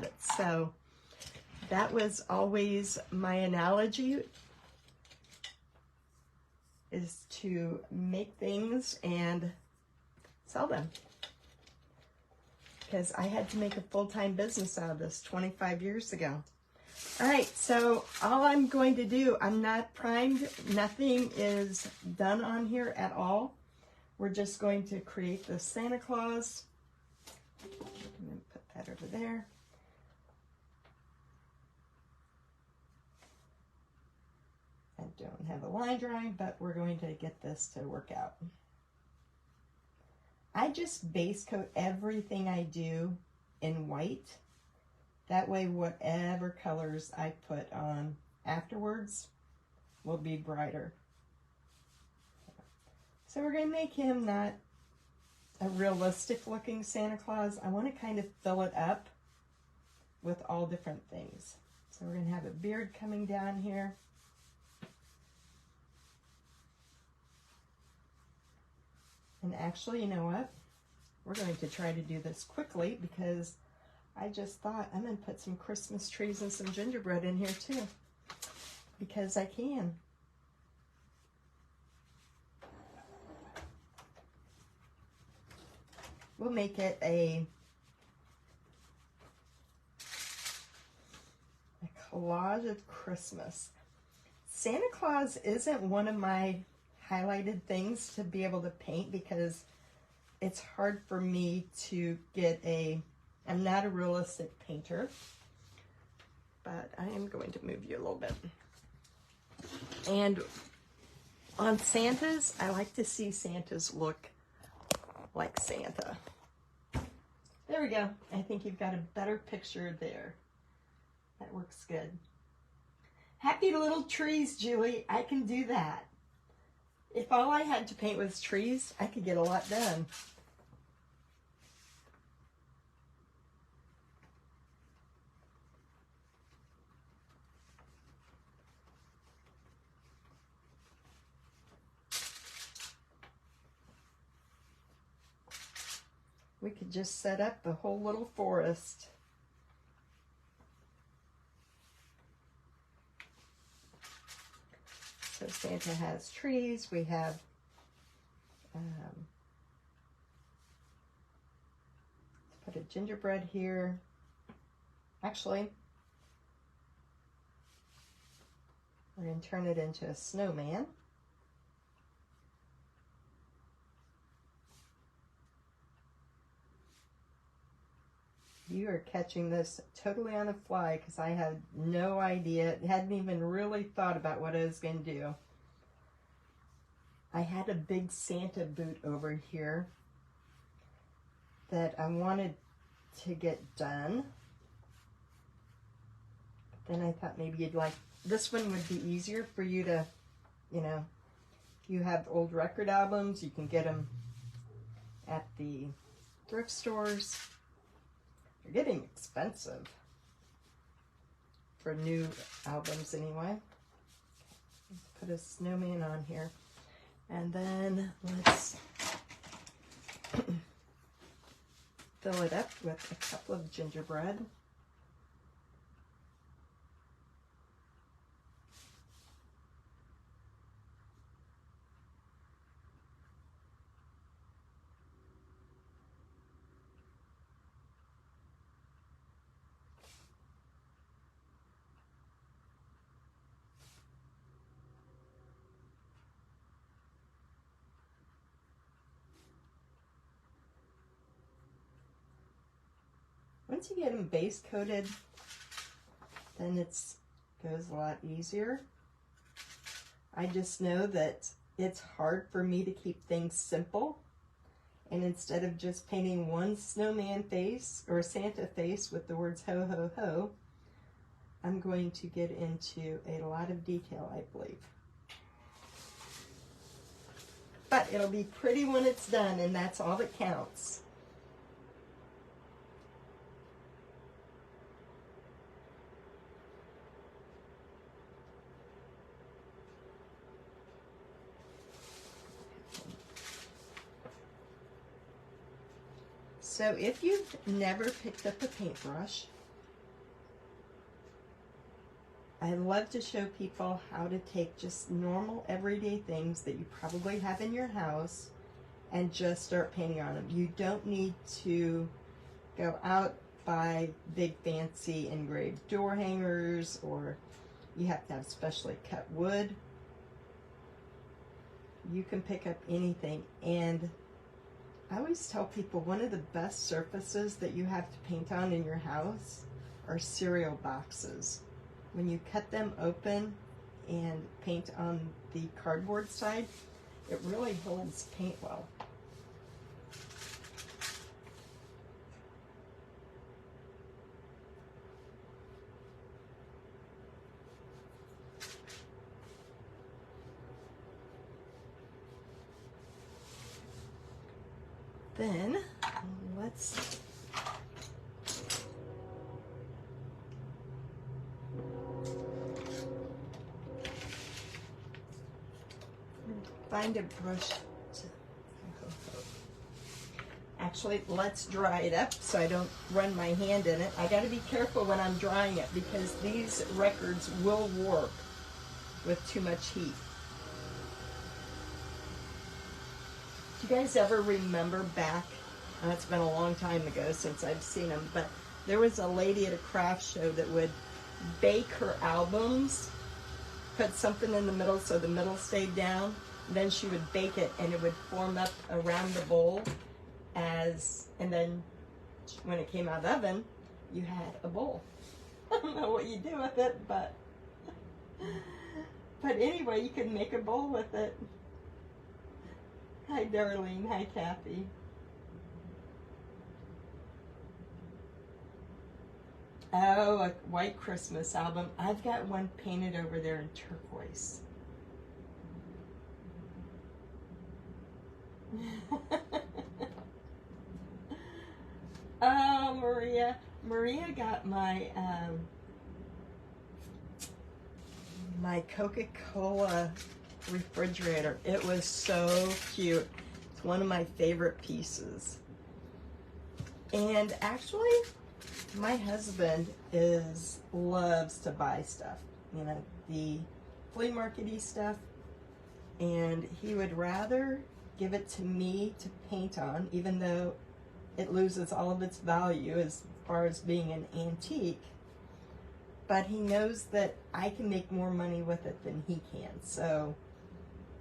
it. So that was always my analogy, is to make things and sell them. Because I had to make a full-time business out of this 25 years ago. All right, so all I'm going to do, I'm not primed. Nothing is done on here at all. We're just going to create the Santa Claus. I'm going to put that over there. I don't have a line drawing, but we're going to get this to work out. I just base coat everything I do in white. That way, whatever colors I put on afterwards will be brighter. So we're going to make him not a realistic looking Santa Claus. I want to kind of fill it up with all different things. So we're going to have a beard coming down here. And actually, you know what? We're going to try to do this quickly because I just thought I'm going to put some Christmas trees and some gingerbread in here too. Because I can. We'll make it a collage of Christmas. Santa Claus isn't one of my highlighted things to be able to paint because it's hard for me to get I'm not a realistic painter, but I am going to move you a little bit. And on Santas, I like to see Santas look like Santa. There we go. I think you've got a better picture there. That works good. Happy little trees, Julie. I can do that. If all I had to paint was trees, I could get a lot done. We could just set up the whole little forest. So Santa has trees. We have let's put a gingerbread here. Actually, we're going to turn it into a snowman. You are catching this totally on the fly because I had no idea, hadn't even really thought about what I was going to do. I had a big Santa boot over here that I wanted to get done. Then I thought maybe you'd like, this one would be easier for you to, you know, if you have old record albums, you can get them at the thrift stores. They're getting expensive for new albums anyway. Let's put a snowman on here. And then let's fill it up with a couple of gingerbread. Once you get them base coated, then it goes a lot easier. I just know that it's hard for me to keep things simple. And instead of just painting one snowman face or Santa face with the words ho, ho, ho, I'm going to get into a lot of detail, I believe. But it'll be pretty when it's done, and that's all that counts. So if you've never picked up a paintbrush, I love to show people how to take just normal everyday things that you probably have in your house and just start painting on them. You don't need to go out, buy big fancy engraved door hangers, or you have to have specially cut wood. You can pick up anything. And I always tell people one of the best surfaces that you have to paint on in your house are cereal boxes. When you cut them open and paint on the cardboard side, it really holds paint well. Then let's find a brush. Actually, let's dry it up so I don't run my hand in it. I got to be careful when I'm drying it because these records will warp with too much heat. Do you guys ever remember back, it's been a long time ago since I've seen them, but there was a lady at a craft show that would bake her albums, put something in the middle so the middle stayed down, then she would bake it and it would form up around the bowl and then when it came out of the oven, you had a bowl. I don't know what you do with it, but anyway, you could make a bowl with it. Hi, Darlene. Hi, Kathy. Oh, a White Christmas album. I've got one painted over there in turquoise. Oh, Maria. Maria got my my Coca-Cola refrigerator. It was so cute. It's one of my favorite pieces. And actually, my husband loves to buy stuff, you know, the flea market-y stuff, and he would rather give it to me to paint on, even though it loses all of its value as far as being an antique. But he knows that I can make more money with it than he can. So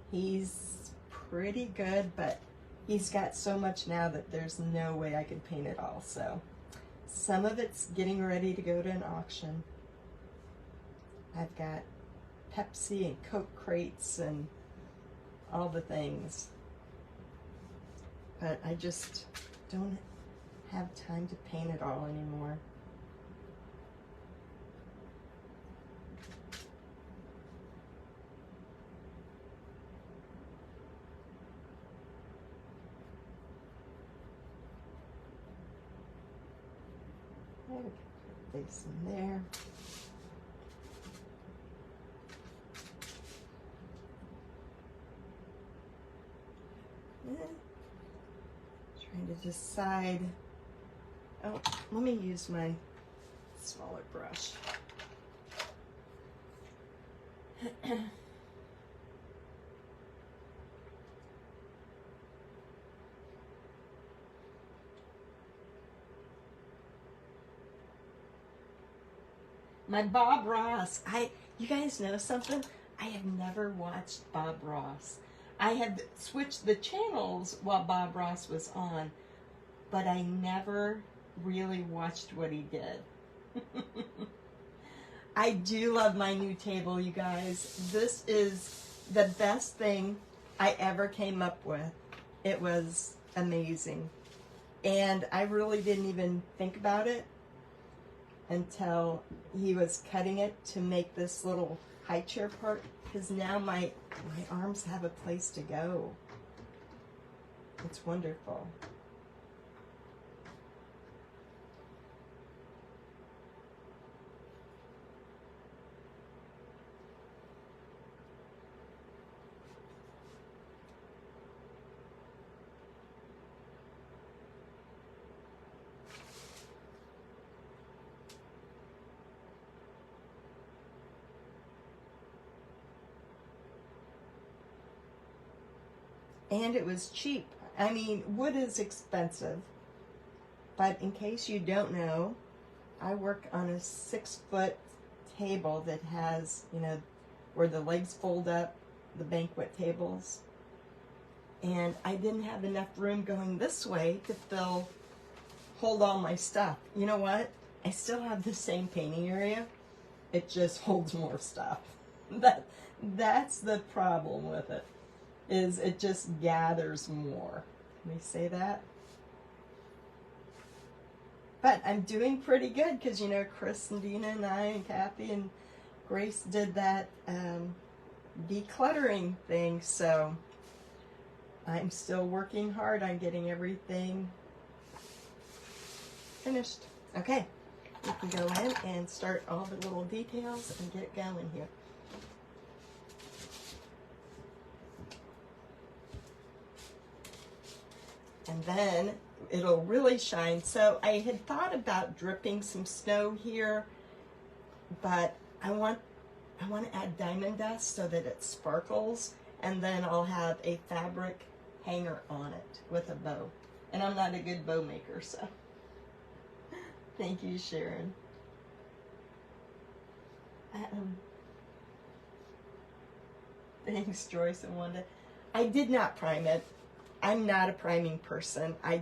he's pretty good, but he's got so much now that there's no way I could paint it all. So some of it's getting ready to go to an auction. I've got Pepsi and Coke crates and all the things. But I just don't have time to paint it all anymore. There, put this in there. Trying to decide. Oh, let me use my smaller brush. My Bob Ross. You guys know something? I have never watched Bob Ross. I have switched the channels while Bob Ross was on, but I never really watched what he did. I do love my new table, you guys. This is the best thing I ever came up with. It was amazing. And I really didn't even think about it until he was cutting it to make this little high chair part, because now my arms have a place to go. It's wonderful. and it was cheap. I mean, wood is expensive, but in case you don't know, I work on a 6-foot table that has, you know, where the legs fold up, the banquet tables. And I didn't have enough room going this way to hold all my stuff. You know what? I still have the same painting area. It just holds more stuff. That's the problem with it, is it just gathers more. Can we say that? But I'm doing pretty good because, you know, Chris and Dina and I and Kathy and Grace did that decluttering thing. So I'm still working hard on getting everything finished. Okay, we can go in and start all the little details and get going here. And then it'll really shine. So I had thought about dripping some snow here, but I want to add diamond dust so that it sparkles, and then I'll have a fabric hanger on it with a bow. And I'm not a good bow maker, so thank you, Sharon. Thanks, Joyce and Wanda. I did not prime it. I'm not a priming person. I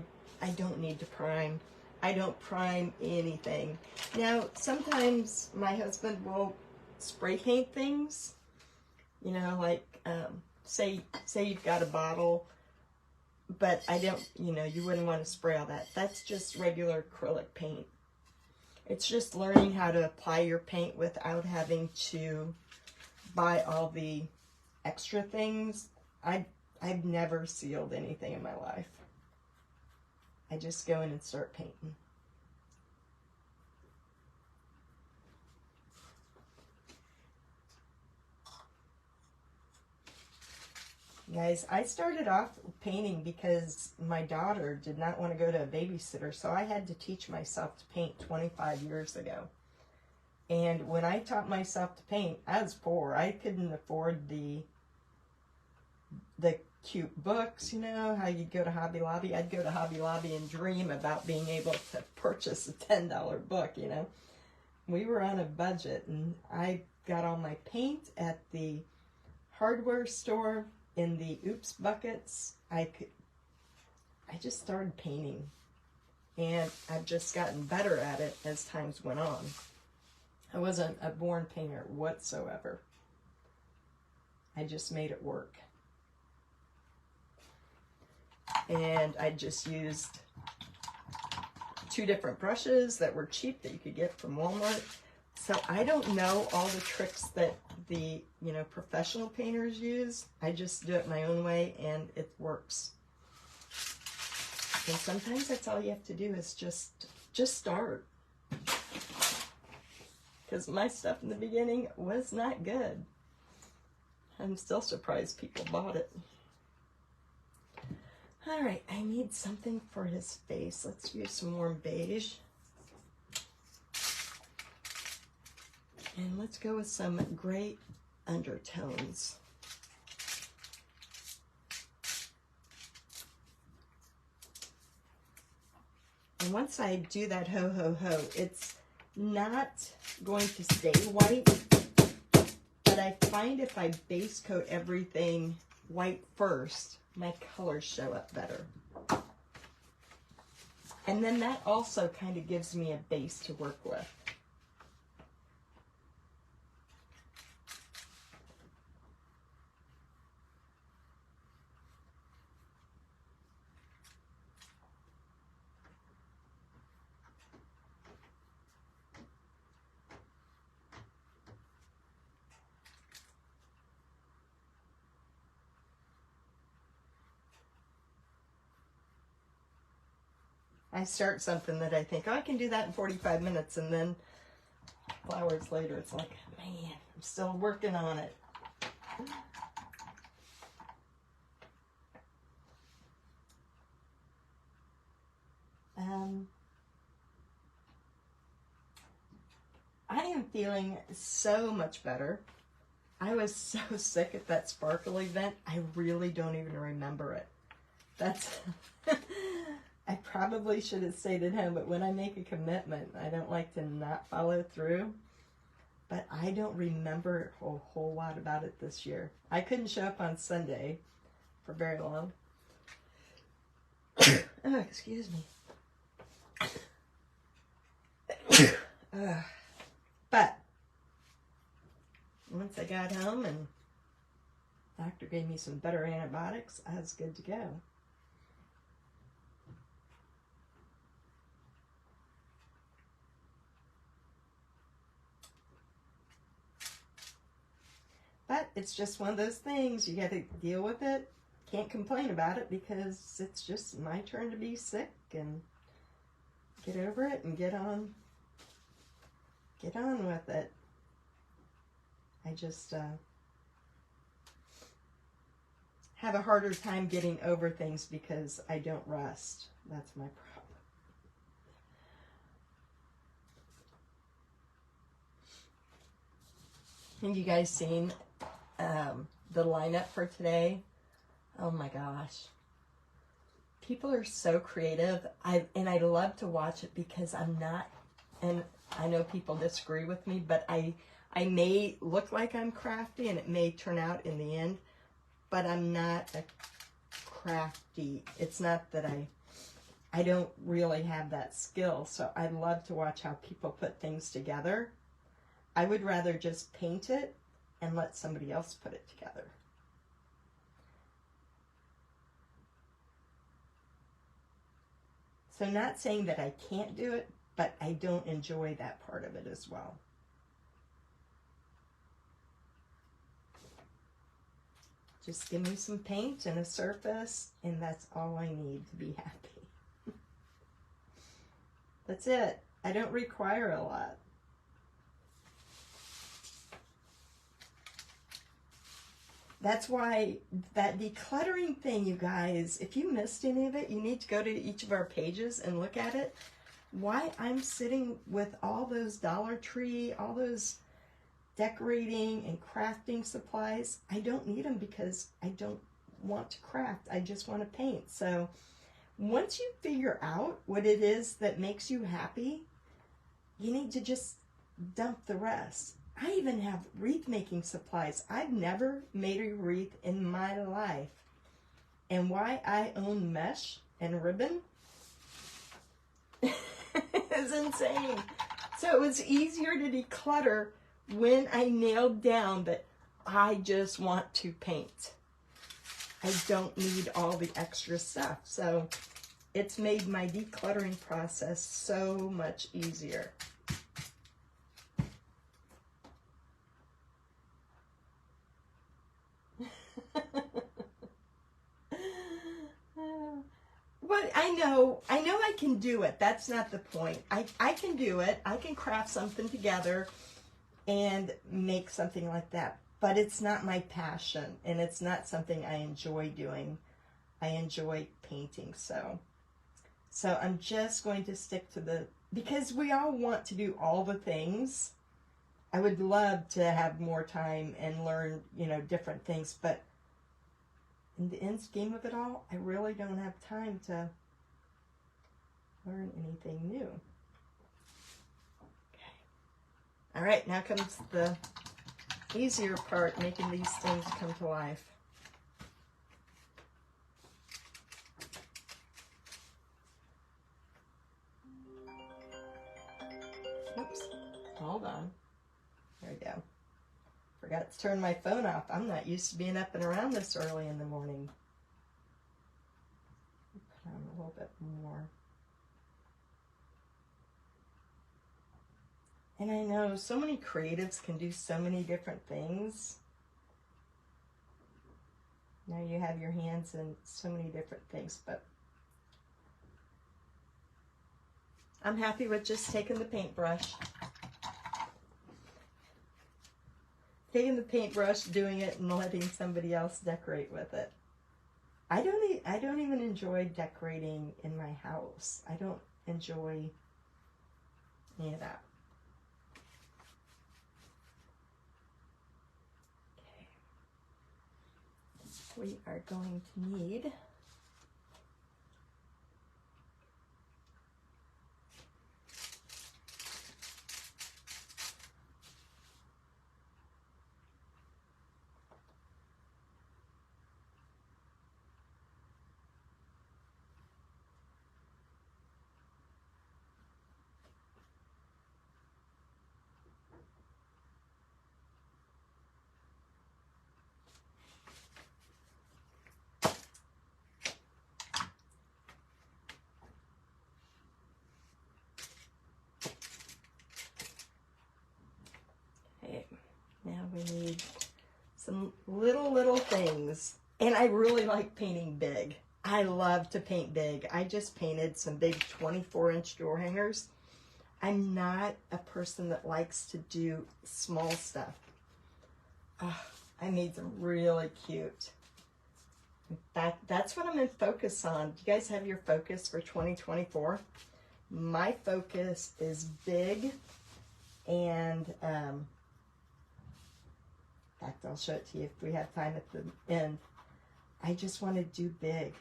don't need to prime. I don't prime anything. Now, sometimes my husband will spray paint things. You know, like, say you've got a bottle, but I don't, you know, you wouldn't want to spray all that. That's just regular acrylic paint. It's just learning how to apply your paint without having to buy all the extra things. I've never sealed anything in my life. I just go in and start painting. Guys, I started off painting because my daughter did not want to go to a babysitter, so I had to teach myself to paint 25 years ago. And when I taught myself to paint, I was poor. I couldn't afford the cute books, you know, how you go to Hobby Lobby. I'd go to Hobby Lobby and dream about being able to purchase a $10 book, you know. We were on a budget, and I got all my paint at the hardware store in the oops buckets. I just started painting, and I've just gotten better at it as times went on. I wasn't a born painter whatsoever. I just made it work. And I just used 2 different brushes that were cheap that you could get from Walmart. So I don't know all the tricks that the, you know, professional painters use. I just do it my own way, and it works. And sometimes that's all you have to do is just start. Because my stuff in the beginning was not good. I'm still surprised people bought it. All right, I need something for his face. Let's use some warm beige. And let's go with some gray undertones. And once I do that ho, ho, ho, it's not going to stay white, but I find if I base coat everything white first, my colors show up better. And then that also kind of gives me a base to work with. I start something that I think, oh, I can do that in 45 minutes, and then hours later, it's like, man, I'm still working on it. I am feeling so much better. I was so sick at that sparkle event, I really don't even remember it. That's, I probably should have stayed at home, but when I make a commitment, I don't like to not follow through. But I don't remember a whole lot about it this year. I couldn't show up on Sunday for very long. Oh, excuse me. But once I got home and the doctor gave me some better antibiotics, I was good to go. But it's just one of those things. You got to deal with it. Can't complain about it because it's just my turn to be sick and get over it and get on with it. I just have a harder time getting over things because I don't rest. That's my problem. Have you guys seen the lineup for today? Oh my gosh. People are so creative. I love to watch it because I'm not, and I know people disagree with me, but I may look like I'm crafty and it may turn out in the end, but I'm not a crafty. It's not that I don't really have that skill. So I love to watch how people put things together. I would rather just paint it and let somebody else put it together. So not saying that I can't do it, but I don't enjoy that part of it as well. Just give me some paint and a surface, and that's all I need to be happy. That's it. I don't require a lot. That's why that decluttering thing, you guys, if you missed any of it, you need to go to each of our pages and look at it. Why I'm sitting with all those Dollar Tree, all those decorating and crafting supplies, I don't need them because I don't want to craft. I just want to paint. So once you figure out what it is that makes you happy, you need to just dump the rest. I even have wreath making supplies. I've never made a wreath in my life. And why I own mesh and ribbon is insane. So it was easier to declutter when I nailed down that I just want to paint. I don't need all the extra stuff. So it's made my decluttering process so much easier. But I know I can do it. That's not the point. I can do it. I can craft something together and make something like that. But it's not my passion, and it's not something I enjoy doing. I enjoy painting, so I'm just going to stick to because we all want to do all the things. I would love to have more time and learn, different things, but in the end scheme of it all, I really don't have time to learn anything new. Okay. All right, now comes the easier part, making these things come to life. Oops, hold on. There we go. Forgot to turn my phone off. I'm not used to being up and around this early in the morning. Put on a little bit more. And I know so many creatives can do so many different things. Now you have your hands in so many different things, but I'm happy with just taking the paintbrush. Taking the paintbrush, doing it, and letting somebody else decorate with it. I don't even enjoy decorating in my house. I don't enjoy any of that. we are going to need now we need some little things. And I really like painting big. I love to paint big. I just painted some big 24-inch door hangers. I'm not a person that likes to do small stuff. I made them really cute. That's what I'm going to focus on. Do you guys have your focus for 2024? My focus is big, and in fact, I'll show it to you if we have time at the end. I just want to do big.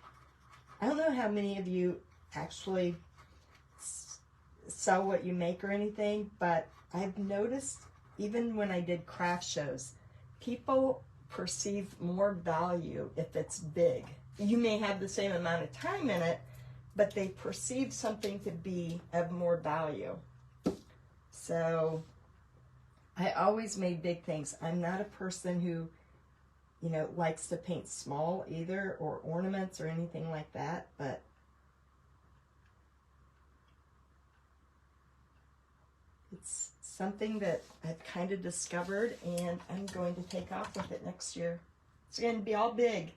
I don't know how many of you actually sell what you make or anything, but I've noticed even when I did craft shows, people perceive more value if it's big. You may have the same amount of time in it, but they perceive something to be of more value. So I always made big things. I'm not a person who, you know, likes to paint small either, or ornaments or anything like that, but it's something that I've kind of discovered, and I'm going to take off with it next year. It's going to be all big.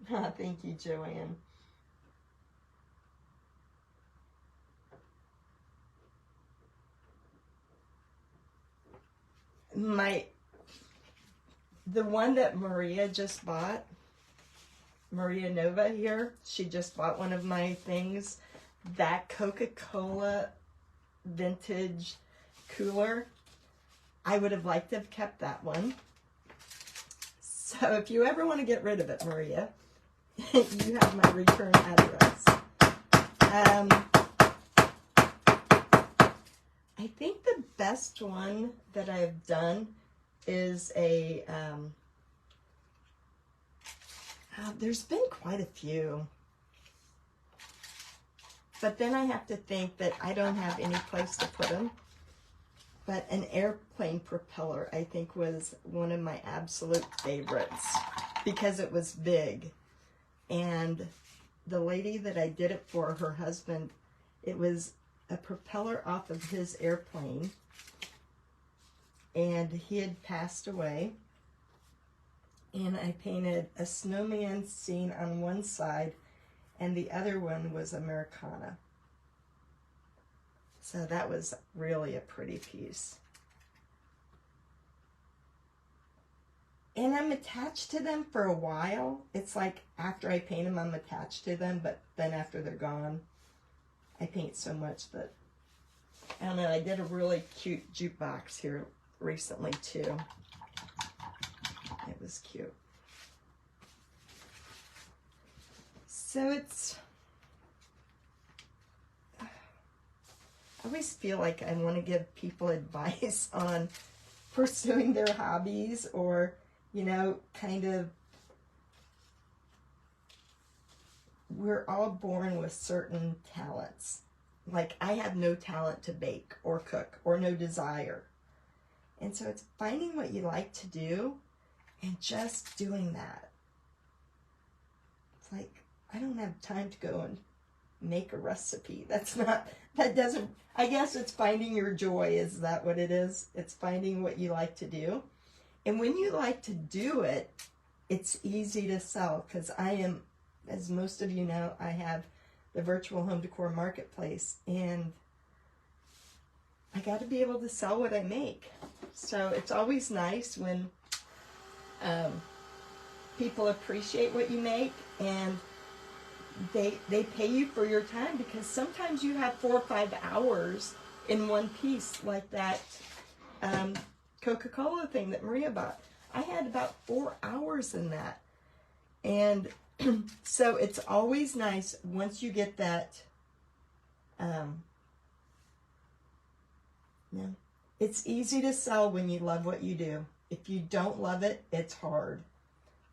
Thank you, Joanne. The one that Maria just bought, Maria Nova here, she just bought one of my things. That Coca-Cola vintage cooler, I would have liked to have kept that one. So if you ever want to get rid of it, Maria, you have my return address. I think the best one that I've done is a, there's been quite a few. But then I have to think that I don't have any place to put them. But an airplane propeller, I think, was one of my absolute favorites because it was big. And the lady that I did it for, her husband, it was a propeller off of his airplane. And he had passed away. And I painted a snowman scene on one side, and the other one was Americana. So that was really a pretty piece. And I'm attached to them for a while. It's like after I paint them, I'm attached to them, but then after they're gone, I paint so much that, I don't know, I did a really cute jukebox here recently too. It was cute. So it's, I always feel like I want to give people advice on pursuing their hobbies, or, you know, kind of, we're all born with certain talents. Like, I have no talent to bake or cook, or no desire. And so it's finding what you like to do and just doing that. It's like, I don't have time to go and make a recipe. That doesn't, I guess it's finding your joy. Is that what it is? It's finding what you like to do. And when you like to do it, it's easy to sell, because I am, as most of you know, I have the virtual home decor marketplace, and I got to be able to sell what I make. So it's always nice when people appreciate what you make, and they pay you for your time, because sometimes you have 4 or 5 hours in one piece, like that Coca-Cola thing that Maria bought. I had about 4 hours in that. And so it's always nice once you get that, it's easy to sell when you love what you do. If you don't love it, it's hard.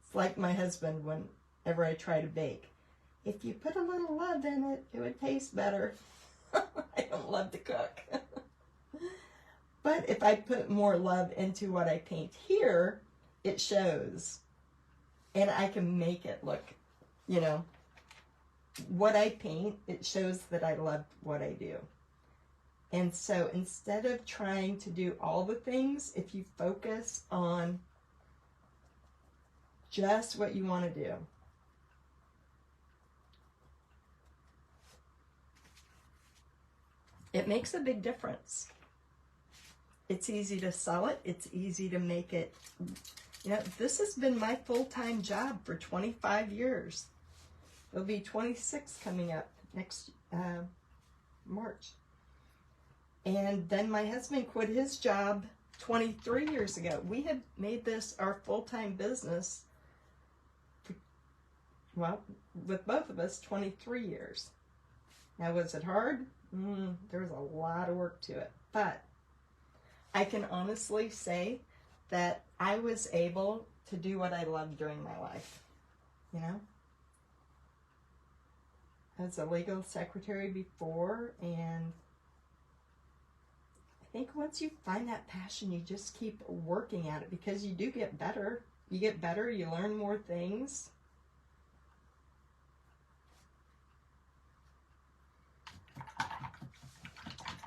It's like my husband whenever I try to bake. If you put a little love in it, it would taste better. I don't love to cook. But if I put more love into what I paint here, it shows. And I can make it look, what I paint, it shows that I love what I do. And so instead of trying to do all the things, if you focus on just what you want to do, it makes a big difference. It's easy to sell it. It's easy to make it. This has been my full-time job for 25 years. It'll be 26 coming up next March. And then my husband quit his job 23 years ago. We had made this our full-time business, with both of us, 23 years. Now, was it hard? There was a lot of work to it. But I can honestly say that I was able to do what I loved during my life. I was a legal secretary before, and I think once you find that passion, you just keep working at it because you do get better. You get better, you learn more things.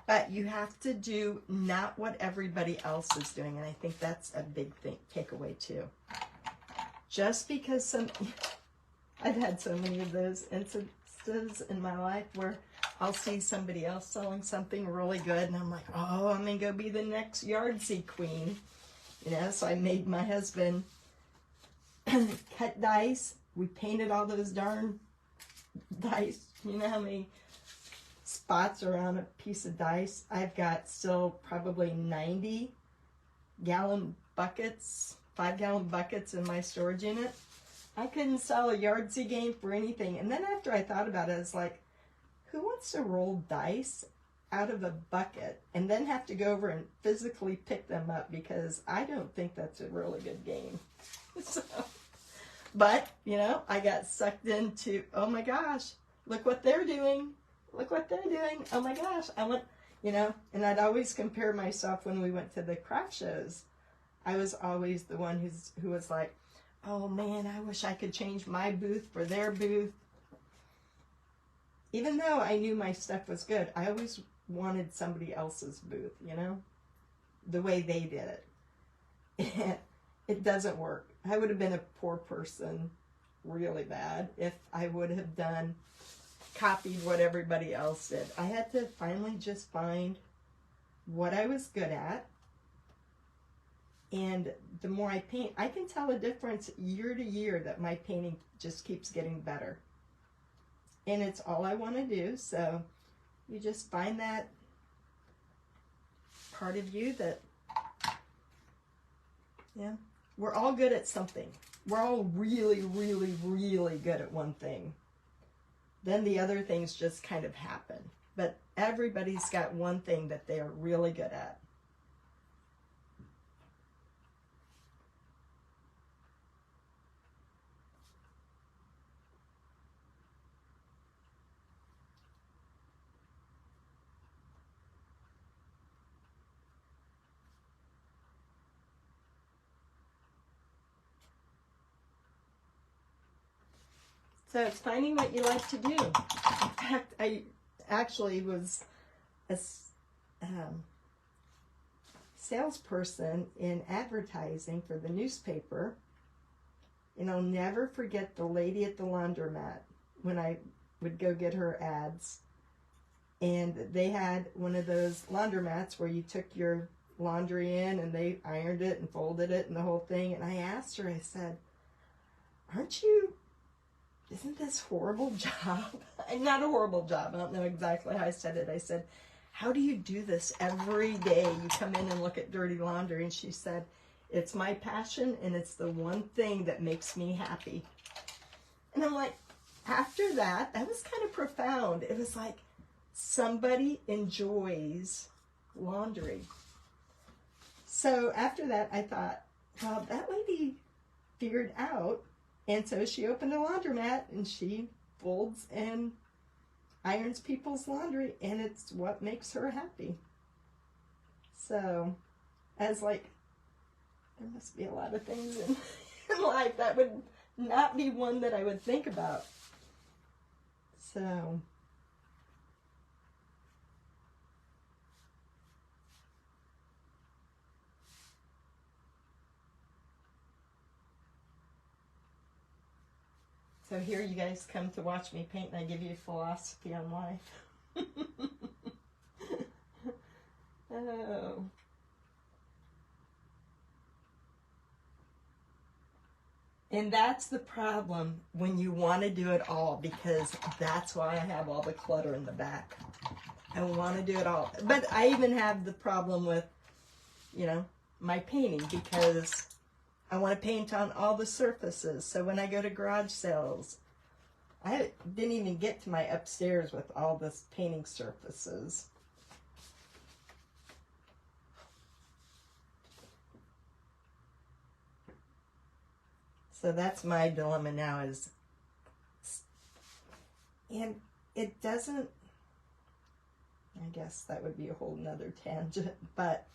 But you have to do not what everybody else is doing, and I think that's a big takeaway too. Just because I've had so many of those instances in my life where I'll see somebody else selling something really good, and I'm like, oh, I'm going to go be the next Yahtzee queen. So I made my husband cut dice. We painted all those darn dice. You know how many spots are on a piece of dice? I've got still probably 90 gallon buckets, 5-gallon buckets in my storage unit. I couldn't sell a Yahtzee game for anything. And then after I thought about it, I was like, who wants to roll dice out of a bucket and then have to go over and physically pick them up? Because I don't think that's a really good game. But, I got sucked into, oh my gosh, look what they're doing. Look what they're doing. Oh my gosh. I went, and I'd always compare myself when we went to the craft shows. I was always the one who was like, oh man, I wish I could change my booth for their booth. Even though I knew my stuff was good, I always wanted somebody else's booth, the way they did it. It doesn't work. I would have been a poor person really bad if I would have copied what everybody else did. I had to finally just find what I was good at. And the more I paint, I can tell a difference year to year that my painting just keeps getting better. And it's all I want to do. So you just find that part of you that, we're all good at something. We're all really, really, really good at one thing. Then the other things just kind of happen. But everybody's got one thing that they are really good at. So it's finding what you like to do. In fact, I actually was a salesperson in advertising for the newspaper. And I'll never forget the lady at the laundromat when I would go get her ads. And they had one of those laundromats where you took your laundry in and they ironed it and folded it and the whole thing. And I asked her, I said, isn't this a horrible job? Not a horrible job. I don't know exactly how I said it. I said, how do you do this every day? You come in and look at dirty laundry. And she said, It's my passion, and it's the one thing that makes me happy. And I'm like, after that was kind of profound. It was like somebody enjoys laundry. So after that, I thought, well, that lady figured out. And so she opened a laundromat, and she folds and irons people's laundry, and it's what makes her happy. So I was like, there must be a lot of things in life that would not be one that I would think about. So here you guys come to watch me paint, and I give you philosophy on life. Oh. And that's the problem when you want to do it all, because that's why I have all the clutter in the back. I want to do it all. But I even have the problem with, you know, my painting, because I want to paint on all the surfaces. So when I go to garage sales, I didn't even get to my upstairs with all this painting surfaces. So that's my dilemma now is, and it doesn't, I guess that would be a whole nother tangent, but,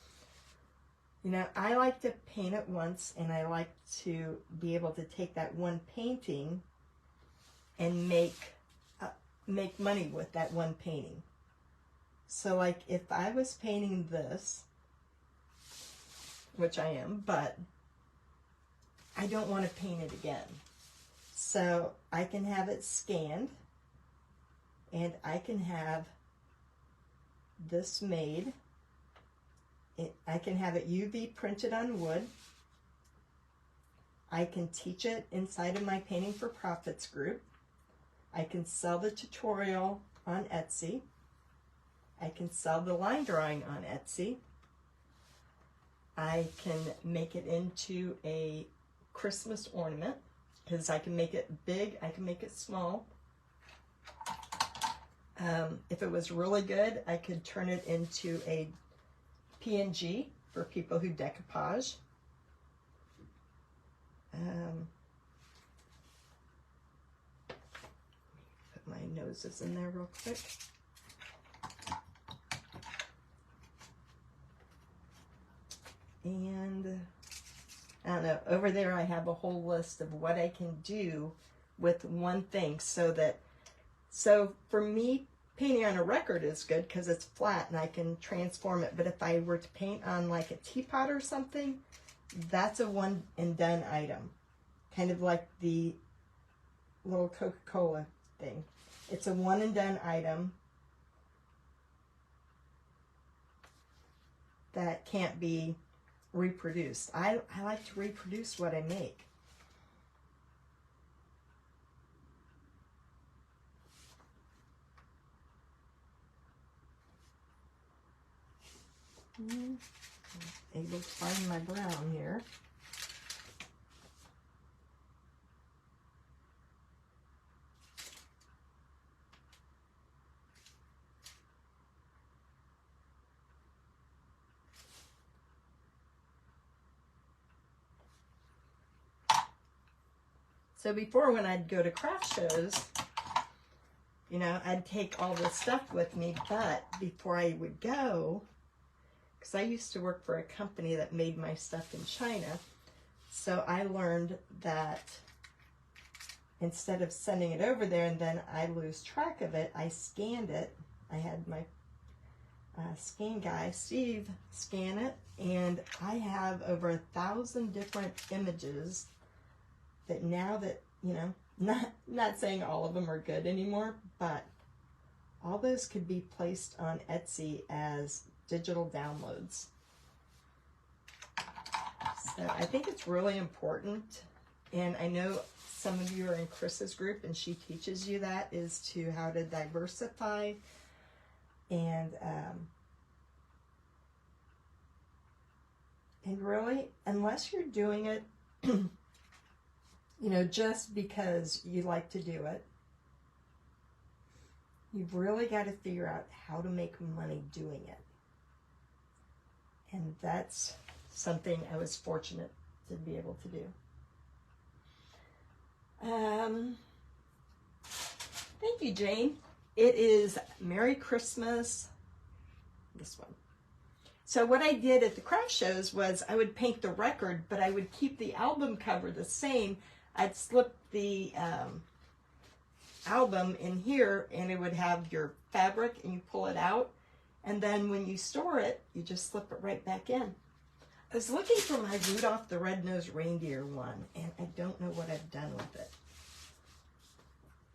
you know, I like to paint it once, and I like to be able to take that one painting and make money with that one painting. So like if I was painting this, which I am, but I don't want to paint it again. So I can have it scanned, and I can have this made. I can have it UV printed on wood. I can teach it inside of my Painting for Profits group. I can sell the tutorial on Etsy. I can sell the line drawing on Etsy. I can make it into a Christmas ornament, because I can make it big, I can make it small. If it was really good, I could turn it into a PNG for people who decoupage. Put my noses in there real quick. And I don't know, over there I have a whole list of what I can do with one thing, so for me, painting on a record is good because it's flat and I can transform it. But if I were to paint on like a teapot or something, that's a one and done item. Kind of like the little Coca-Cola thing. It's a one and done item that can't be reproduced. I like to reproduce what I make. Able to find my brown here. So before, when I'd go to craft shows, you know, I'd take all this stuff with me, but before I would go, because I used to work for a company that made my stuff in China, so I learned that instead of sending it over there and then I lose track of it, I scanned it. I had my scan guy, Steve, scan it, and I have over 1,000 different images that now that, you know, not saying all of them are good anymore, but all those could be placed on Etsy as digital downloads. So I think it's really important, and I know some of you are in Chris's group and she teaches you that, is to how to diversify and And really, unless you're doing it, you know, just because you like to do it, you've really got to figure out how to make money doing it. And that's something I was fortunate to be able to do. Thank you, Jane. It is Merry Christmas. This one. So what I did at the craft shows was I would paint the record, but I would keep the album cover the same. I'd slip the album in here, and it would have your fabric, and you pull it out. And then when you store it, you just slip it right back in. I was looking for my Rudolph the Red-Nosed Reindeer one, and I don't know what I've done with it.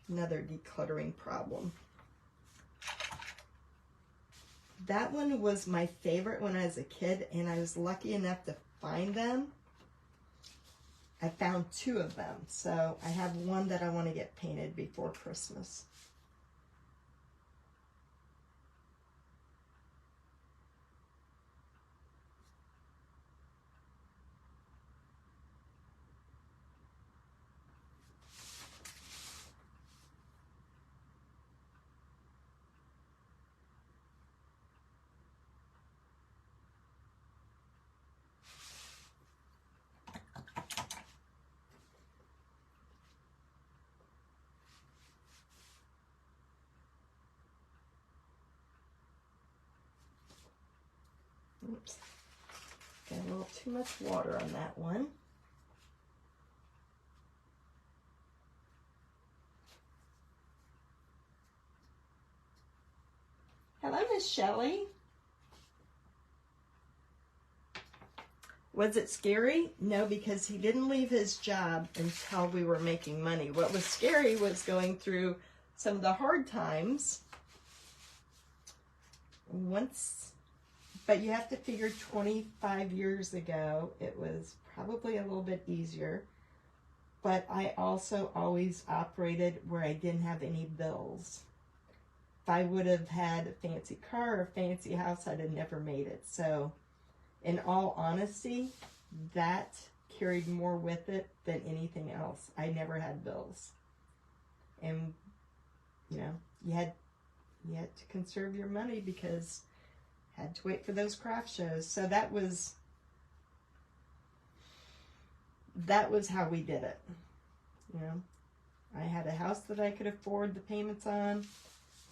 Another decluttering problem. That one was my favorite when I was a kid, and I was lucky enough to find them. I found 2 of them, so I have one that I want to get painted before Christmas. Oops, got a little too much water on that one. Hello, Miss Shelley. Was it scary? No, because he didn't leave his job until we were making money. What was scary was going through some of the hard times. But you have to figure 25 years ago, it was probably a little bit easier. But I also always operated where I didn't have any bills. If I would have had a fancy car or a fancy house, I'd have never made it. So, in all honesty, that carried more with it than anything else. I never had bills. And, you know, you had to conserve your money because had to wait for those craft shows. So that was how we did it. You know, I had a house that I could afford the payments on.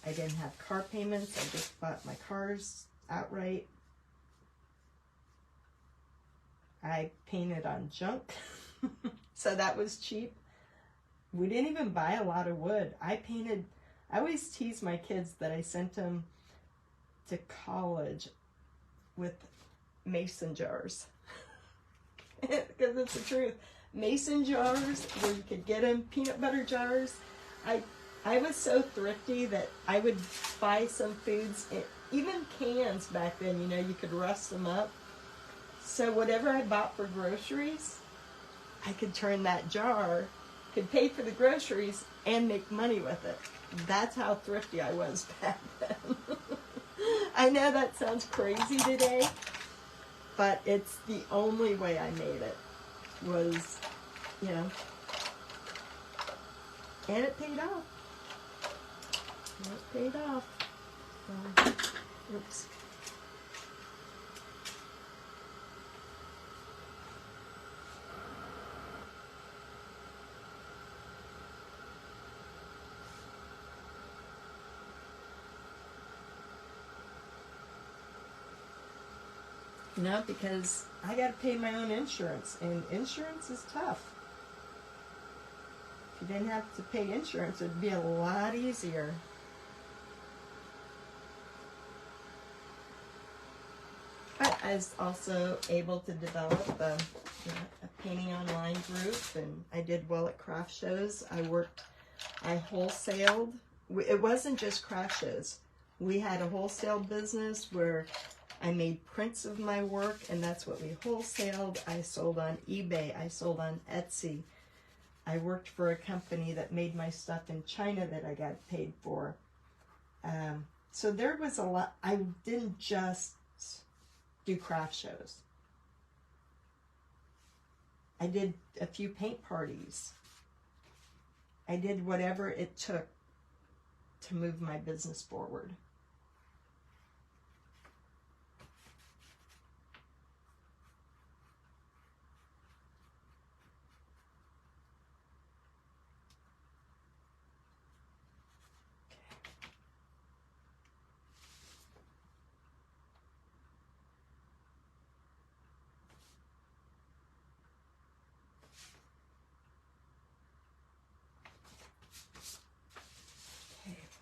I didn't have car payments. I just bought my cars outright. I painted on junk. So that was cheap. We didn't even buy a lot of wood. I always tease my kids that I sent them to college with mason jars. Because it's the truth. Mason jars, where you could get them, peanut butter jars. I was so thrifty that I would buy some foods, even cans back then, you know, you could rust them up. So whatever I bought for groceries, I could turn that jar, could pay for the groceries, and make money with it. That's how thrifty I was back then. I know that sounds crazy today, but it's the only way I made it was, you know, and it paid off. It paid off. Oops. You know, because I got to pay my own insurance, and insurance is tough. If you didn't have to pay insurance, it'd be a lot easier. But I was also able to develop a painting online group, and I did well at craft shows. I wholesaled. It wasn't just craft shows. We had a wholesale business where I made prints of my work, and that's what we wholesaled. I sold on eBay. I sold on Etsy. I worked for a company that made my stuff in China that I got paid for. So there was a lot. I didn't just do craft shows. I did a few paint parties. I did whatever it took to move my business forward.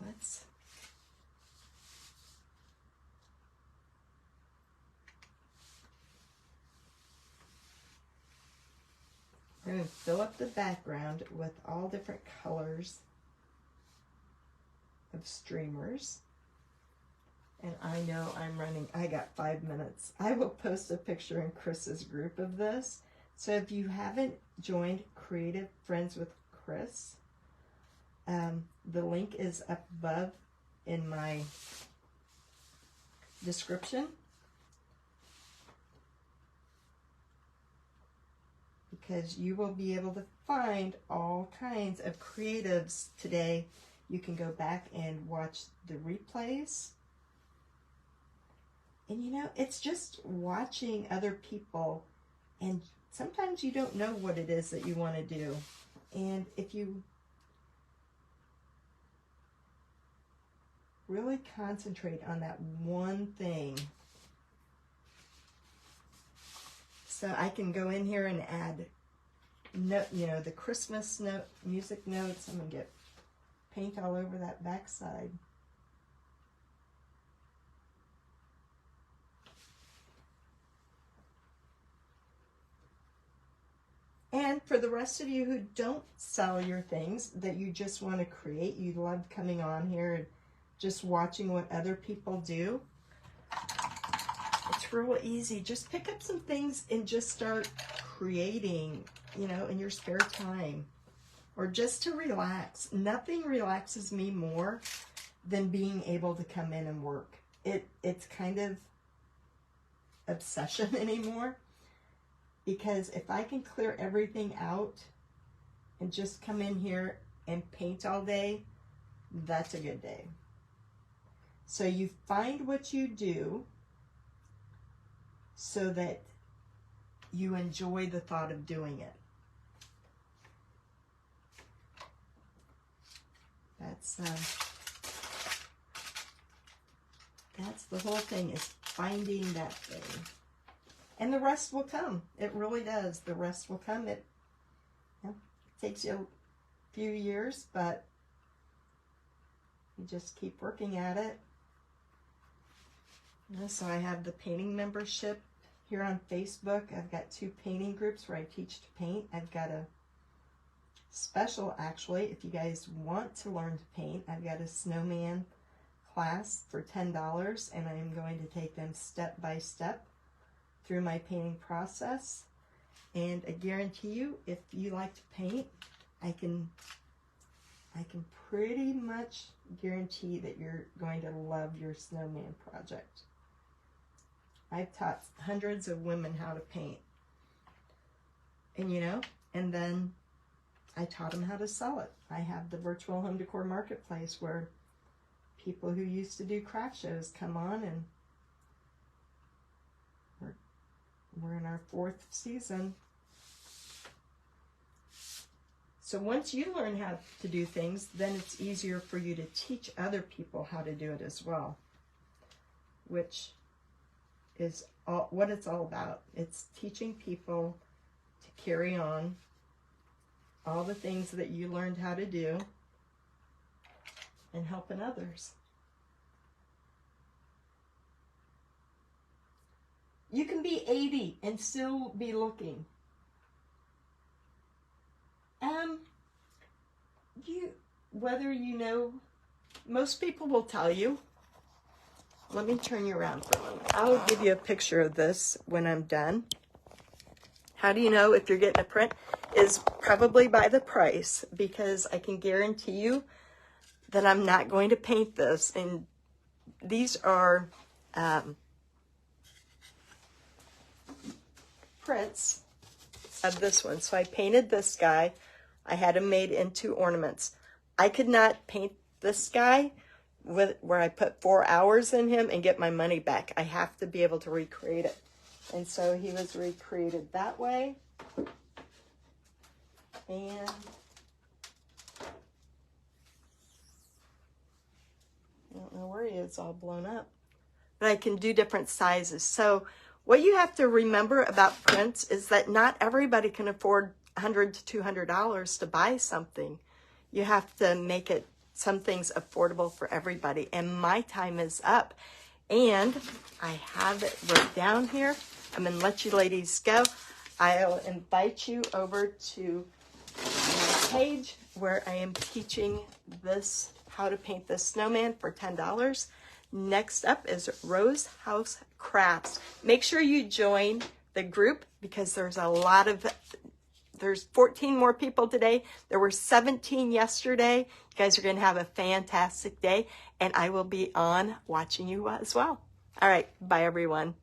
Let's we're going to fill up the background with all different colors of streamers. And I know I got 5 minutes. I will post a picture in Chris's group of this. So if you haven't joined Creative Friends with Chris, the link is up above in my description. Because you will be able to find all kinds of creatives today. You can go back and watch the replays. And you know, it's just watching other people, and sometimes you don't know what it is that you want to do. And if you really concentrate on that one thing. So I can go in here and add, the Christmas note, music notes. I'm going to get paint all over that backside. And for the rest of you who don't sell your things, that you just want to create, you love coming on here and just watching what other people do, it's real easy. Just pick up some things and just start creating, in your spare time, or just to relax. Nothing relaxes me more than being able to come in and work. It's kind of obsession anymore, because if I can clear everything out and just come in here and paint all day, that's a good day. So you find what you do so that you enjoy the thought of doing it. That's the whole thing, is finding that thing. And the rest will come. It really does. The rest will come. It takes you a few years, but you just keep working at it. So I have the painting membership here on Facebook. I've got 2 painting groups where I teach to paint. I've got a special, actually, if you guys want to learn to paint, I've got a snowman class for $10, and I am going to take them step by step through my painting process. And I guarantee you, if you like to paint, I can pretty much guarantee that you're going to love your snowman project. I've taught hundreds of women how to paint. And and then I taught them how to sell it. I have the virtual home decor marketplace where people who used to do craft shows come on, and we're in our 4th season. So once you learn how to do things, then it's easier for you to teach other people how to do it as well, which is what it's all about. It's teaching people to carry on all the things that you learned how to do and helping others. You can be 80 and still be looking. Most people will tell you. Let me turn you around for a moment. I'll give you a picture of this when I'm done. How do you know if you're getting a print? Is probably by the price, because I can guarantee you that I'm not going to paint this. And these are prints. of this one. So I painted this guy. I had him made into ornaments. I could not paint this guy where I put 4 hours in him and get my money back. I have to be able to recreate it. And so he was recreated that way. And I don't know where he is, all blown up. But I can do different sizes. So what you have to remember about prints is that not everybody can afford $100 to $200 to buy something. You have to make it some things affordable for everybody. And my time is up. And I have it wrote down here. I'm going to let you ladies go. I'll invite you over to my page where I am teaching this, how to paint this snowman for $10. Next up is Rose House Crafts. Make sure you join the group because there's 14 more people today. There were 17 yesterday. You guys are going to have a fantastic day, and I will be on watching you as well. All right. Bye, everyone.